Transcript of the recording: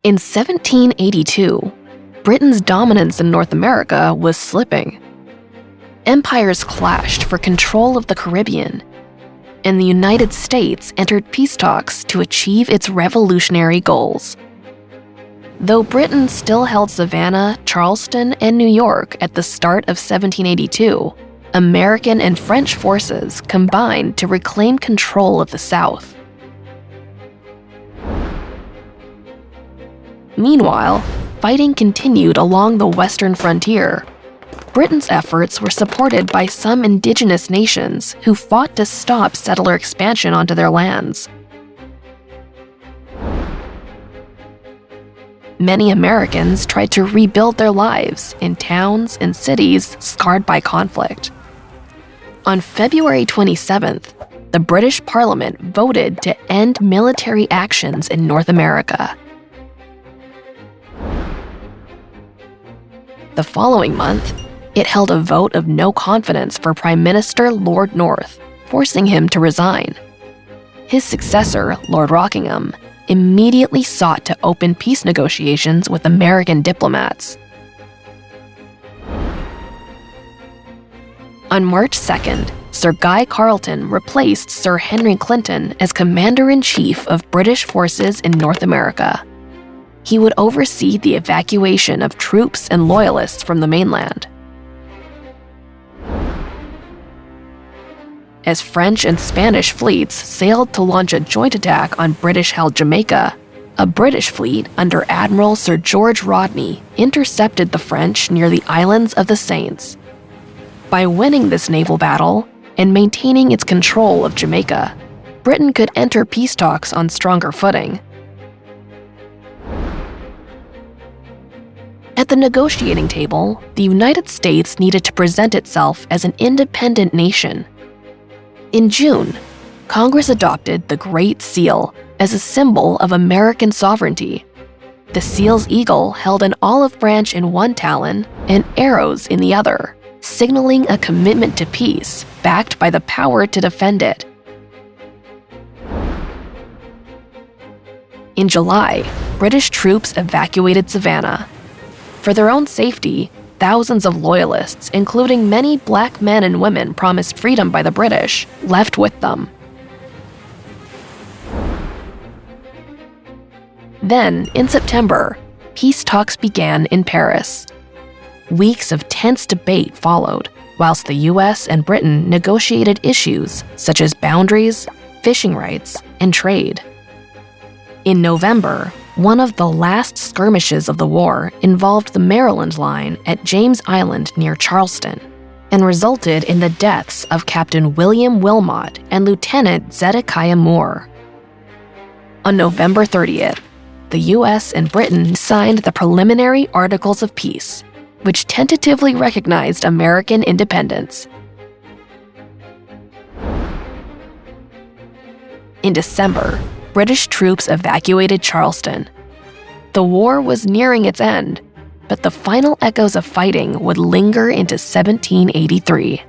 In 1782, Britain's dominance in North America was slipping. Empires clashed for control of the Caribbean, and the United States entered peace talks to achieve its revolutionary goals. Though Britain still held Savannah, Charleston, and New York at the start of 1782, American and French forces combined to reclaim control of the South. Meanwhile, fighting continued along the western frontier. Britain's efforts were supported by some indigenous nations who fought to stop settler expansion onto their lands. Many Americans tried to rebuild their lives in towns and cities scarred by conflict. On February 27th, the British Parliament voted to end military actions in North America. The following month, it held a vote of no confidence for Prime Minister Lord North, forcing him to resign. His successor, Lord Rockingham, immediately sought to open peace negotiations with American diplomats. On March 2nd, Sir Guy Carleton replaced Sir Henry Clinton as Commander-in-Chief of British forces in North America. He would oversee the evacuation of troops and loyalists from the mainland. As French and Spanish fleets sailed to launch a joint attack on British-held Jamaica, a British fleet under Admiral Sir George Rodney intercepted the French near the Islands of the Saints. By winning this naval battle and maintaining its control of Jamaica, Britain could enter peace talks on stronger footing. At the negotiating table, the United States needed to present itself as an independent nation. In June, Congress adopted the Great Seal as a symbol of American sovereignty. The seal's eagle held an olive branch in one talon and arrows in the other, signaling a commitment to peace backed by the power to defend it. In July, British troops evacuated Savannah. For their own safety, thousands of loyalists, including many black men and women promised freedom by the British, left with them. Then, in September, peace talks began in Paris. Weeks of tense debate followed, whilst the US and Britain negotiated issues such as boundaries, fishing rights, and trade. In November, one of the last skirmishes of the war involved the Maryland Line at James Island near Charleston and resulted in the deaths of Captain William Wilmot and Lieutenant Zedekiah Moore. On November 30th, the US and Britain signed the preliminary Articles of Peace, which tentatively recognized American independence. In December, British troops evacuated Charleston. The war was nearing its end, but the final echoes of fighting would linger into 1783.